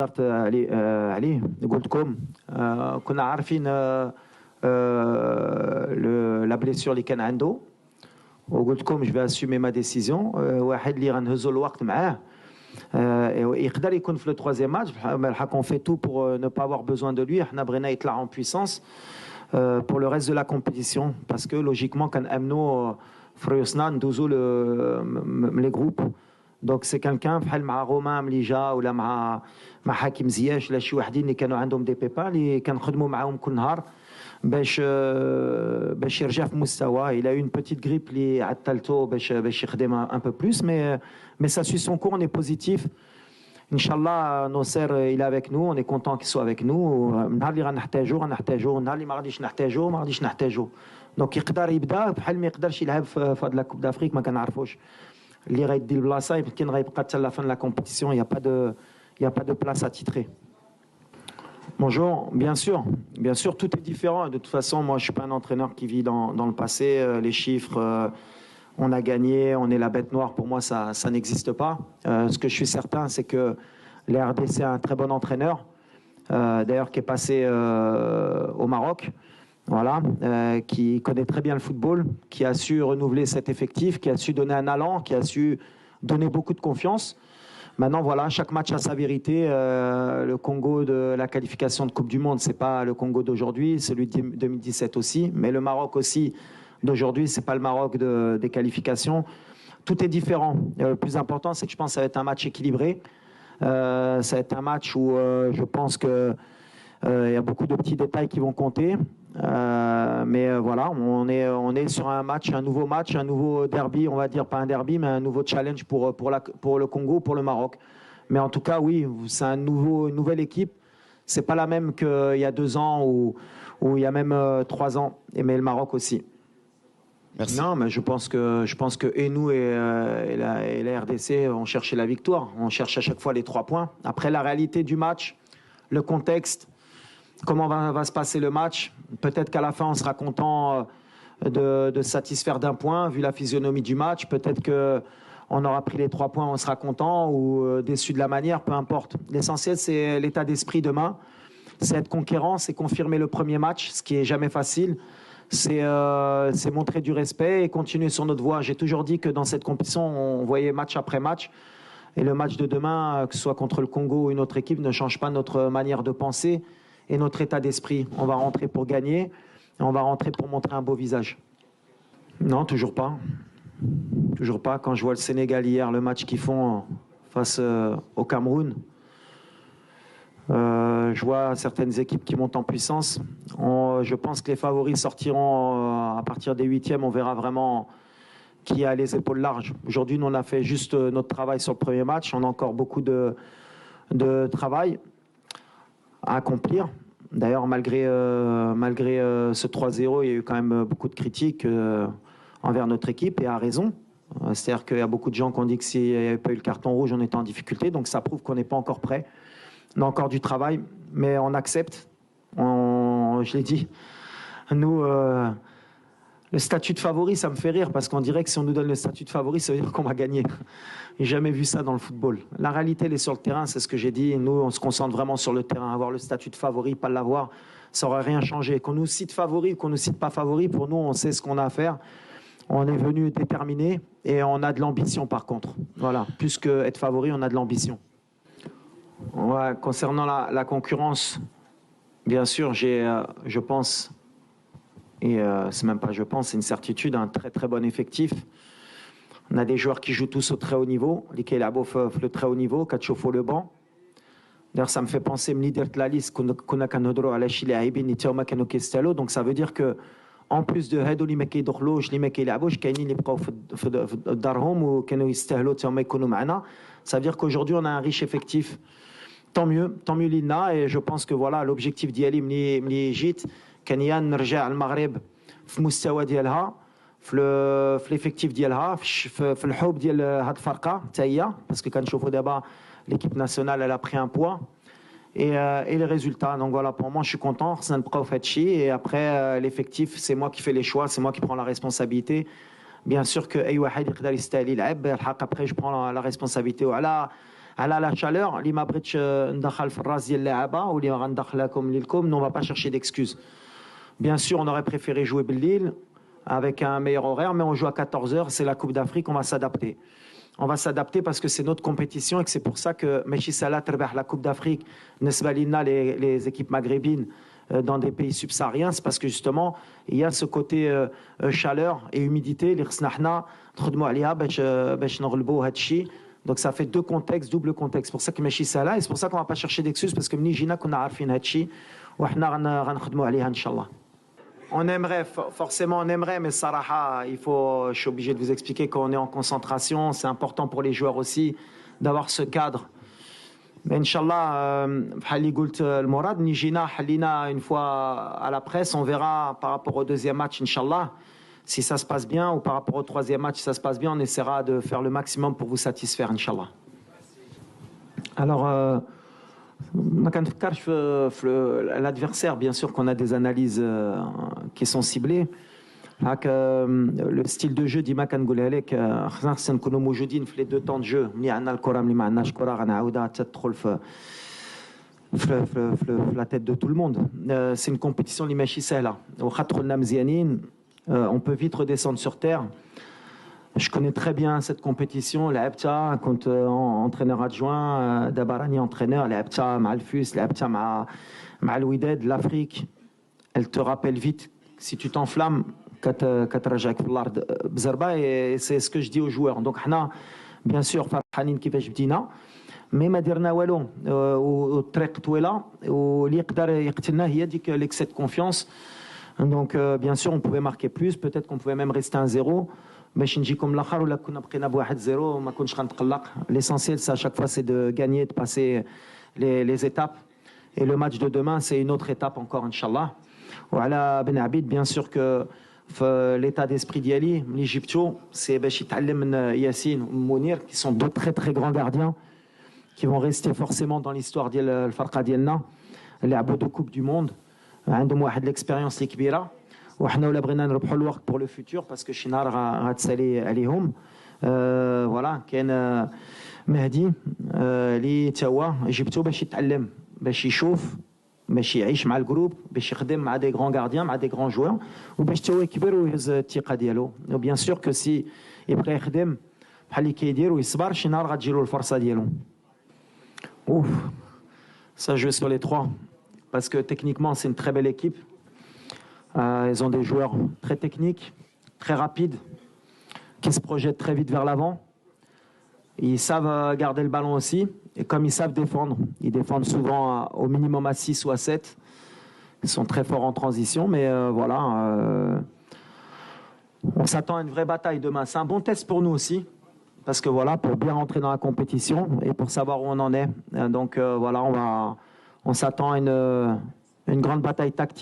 هضرت عليه قلت لكم كنا عارفين la blessure اللي كان عنده وقلت لكم je vais assumer ma décision. واحد اللي غنهزوا الوقت معاه يقدر يكون في لو troisième match. On fait tout pour ne pas avoir besoin de lui. حنا بغينا يطلع en puissance pour le reste de la compétition parce que logiquement كنأمنوا في ريوسنا ندوزوا les groupes. دونك سي كالكان بحال مع رومان ملي جا ولا مع حكيم زياش ولا شي وحدين اللي كانوا عندهم دي بيبان اللي كنخدموا معاهم كل نهار باش يرجع في مستوى. الى اون بوتيت غريب اللي عطلته باش يخدم ان بو بلوس مي ça suit son cours. On est positif. Inch'Allah, Nasser il est avec nous, on est content qu'il soit avec nous. النهار اللي غنحتاجو النهار اللي ما غاديش نحتاجو. دونك يقدر يبدا بحال ما يقدرش يلعب في هاد لا كوب دافريك ما كنعرفوش. اللي غيدي البلاصه يمكن غيبقى حتى لا fin de la compétition. Il y a pas de place à titrer. Bonjour, bien sûr, tout est différent. De toute façon, moi, je suis pas un entraîneur qui vit dans le passé. Les chiffres, on a gagné, on est la bête noire. Pour moi, ça n'existe pas. Ce que je suis certain, c'est que les RDC est un très bon entraîneur, d'ailleurs qui est passé au Maroc. Voilà, qui connaît très bien le football, qui a su renouveler cet effectif, qui a su donner un allant, qui a su donner beaucoup de confiance. Maintenant, voilà, chaque match a sa vérité. Le Congo de la qualification de Coupe du Monde, c'est pas le Congo d'aujourd'hui, celui de 2017 aussi, mais le Maroc aussi d'aujourd'hui, c'est pas le Maroc des qualifications. Tout est différent. Le plus important, c'est que je pense que ça va être un match équilibré. Ça va être un match où je pense que il y a beaucoup de petits détails qui vont compter. Mais voilà, on est sur un match, un nouveau match, un nouveau derby, on va dire pas un derby, mais un nouveau challenge pour le Congo, pour le Maroc. Mais en tout cas, oui, c'est une nouvelle équipe. C'est pas la même qu'il y a 2 ans ou il y a même 3 ans. Mais le Maroc aussi. Merci. Non, mais je pense que et nous et la RDC, on cherchait la victoire. On cherche à chaque fois les 3 points. Après, la réalité du match, le contexte, comment va se passer le match. Peut-être qu'à la fin, on sera content de se satisfaire d'un point, vu la physionomie du match. Peut-être qu'on aura pris les 3 points, on sera content, ou déçu de la manière, peu importe. L'essentiel, c'est l'état d'esprit demain. C'est être conquérant, c'est confirmer le premier match, ce qui est jamais facile. C'est montrer du respect et continuer sur notre voie. J'ai toujours dit que dans cette compétition, on voyait match après match. Et le match de demain, que ce soit contre le Congo ou une autre équipe, ne change pas notre manière de penser et notre état d'esprit. On va rentrer pour gagner et on va rentrer pour montrer un beau visage. Non, toujours pas. Toujours pas. Quand je vois le Sénégal hier, le match qu'ils font face au Cameroun, je vois certaines équipes qui montent en puissance. Je pense que les favoris sortiront à partir des 8e. On verra vraiment qui a les épaules larges. Aujourd'hui, nous, on a fait juste notre travail sur le premier match. On a encore beaucoup de travail à accomplir. D'ailleurs, malgré ce 3-0, il y a eu quand même beaucoup de critiques envers notre équipe, et à raison. C'est-à-dire qu'il y a beaucoup de gens qui ont dit que s'il n'y avait pas eu le carton rouge, on était en difficulté. Donc ça prouve qu'on n'est pas encore prêt. On a encore du travail, mais on accepte. Je l'ai dit, nous, le statut de favori, ça me fait rire, parce qu'on dirait que si on nous donne le statut de favori, ça veut dire qu'on va gagner. J'ai jamais vu ça dans le football. La réalité, elle est sur le terrain, c'est ce que j'ai dit. Nous, on se concentre vraiment sur le terrain. Avoir le statut de favori, pas l'avoir, ça n'aurait rien changé. Qu'on nous cite favori, qu'on nous cite pas favori, pour nous, on sait ce qu'on a à faire. On est venu déterminé et on a de l'ambition par contre. Voilà, plus qu'être favori, on a de l'ambition. Ouais, concernant la concurrence, bien sûr, je pense, et c'est même pas je pense, c'est une certitude, un très très bon effectif. On a des joueurs qui jouent tous au très haut niveau, qui sont le très haut niveau, qui chauffent le banc. D'ailleurs, ça me fait penser, la liste qu'on a kanodro à la Chili à Ibn et donc ça veut dire que en plus de هادو اللي ما كيدخلوش اللي ما كيلعبوش كاينين اللي بقاو في دارهم وكانوا يستاهلوا حتى هما يكونوا معنا. Ça veut dire qu'aujourd'hui on a un riche effectif. Tant mieux لينا. Et je pense que voilà l'objectif ديالي ملي جيت كان يا نرجع المغرب في المستوى ديالها في l'effectif ديالها في الحب ديال هاد الفرقه حتى هي parce que كنشوفوا دابا l'équipe nationale elle a pris un poids. Et les résultats. Donc voilà, pour moi, je suis content. Et après, l'effectif, c'est moi qui fais les choix, c'est moi qui prends la responsabilité. Bien sûr que après, je prends la responsabilité. Voilà, على la chaleur اللي ما بغيتش ندخل في الراس ديال اللعابه واللي غندخلكم لكم nous on va pas chercher d'excuses. Bien sûr, on aurait préféré jouer Bellil avec un meilleur horaire, mais on joue à 14h, c'est la Coupe d'Afrique, on va s'adapter. On va s'adapter parce que c'est notre compétition et que c'est pour ça que Mechi Salah terbeh la Coupe d'Afrique, Nesbalina, les équipes maghrébines dans des pays subsahariens, c'est parce que justement, il y a ce côté chaleur et humidité. Donc ça fait deux contextes, double contexte. C'est pour ça que Mechi Salah, et c'est pour ça qu'on ne va pas chercher d'excuses parce que Mnijina, qu'on a arfin Hachi, ou Inch'Allah. On aimerait, forcément on aimerait, mais Saraha, je suis obligé de vous expliquer qu'on est en concentration, c'est important pour les joueurs aussi d'avoir ce cadre. Mais Inch'Allah, Bhali Goult Morad, Nijina, Halina, une fois à la presse, on verra par rapport au deuxième match, Inch'Allah, si ça se passe bien, ou par rapport au troisième match, si ça se passe bien, on essaiera de faire le maximum pour vous satisfaire, Inch'Allah. Alors, l'adversaire, bien sûr qu'on a des analyses qui sont ciblées. Le style de jeu ديما كنقولها لك خصنا نكونوا موجودين في les deux temps de jeu ملي عندنا الكره ملي ما عندناش كره غنعاودها تدخل في la tête de tout le monde. C'est une compétition اللي ماشي سهله واخا دخلنا مزيانين on peut vite redescendre sur terre. Je connais très bien cette compétition. لعبتها كنت entraîneur adjoint دابا راني entraîneur. لعبتها مع الفوس, لعبتها مع الوداد. L'Afrique, elle te rappelle vite si tu t'enflammes كترجعك في الارض بزربه. Et c'est ce que je dis aux joueurs. Donc حنا bien sûr فرحانين كيفاش بدينا, مي ما درنا والو والطريق طويله واللي يقدر يقتلنا هي ديك l'excès de confiance. Donc bien sûr on pouvait marquer plus, peut-être qu'on pouvait même rester 1-0. باش نجيكم الاخر ولا كنا بقينا ب 1-0 وما كنتش غنتقلق. L'essentiel c'est à chaque fois c'est de gagner, de passer les étapes, et le match de demain c'est une autre étape encore inchallah. وعلى بن عبيد bien sûr que في l'état d'esprit ديالي ملي جبتو c'est باش يتعلم من ياسين ومنير qui sont deux très très grands gardiens qui vont rester forcément dans l'histoire ديال الفرقه ديالنا. لعبوا دو كوب du monde, عندهم واحد l'expérience اللي كبيره, وحنا ولا بغينا نربحوا الوقت pour le futur parce que شي نهار غتسالي عليهم. فوالا كاين مهدي اللي تا هو جبتو باش يتعلم, باش يشوف, باش يعيش مع الجروب, باش يخدم مع دي غران غارديان, مع دي غران جوار, وباش تا هو يكبر ويهز الثقه ديالو. وبيان سور كو سي يبقى يخدم بحال اللي كيدير ويصبر, شي نهار غتجيلو الفرصه ديالو. Ouf, ça joue sur les trois parce que techniquement c'est une très belle équipe. Ils ont des joueurs très techniques, très rapides, qui se projettent très vite vers l'avant. Ils savent garder le ballon aussi, et comme ils savent défendre, ils défendent souvent au minimum à 6 ou à 7. Ils sont très forts en transition, mais voilà. On s'attend à une vraie bataille demain. C'est un bon test pour nous aussi, parce que voilà, pour bien rentrer dans la compétition et pour savoir où on en est. Donc voilà, on s'attend à une grande bataille tactique.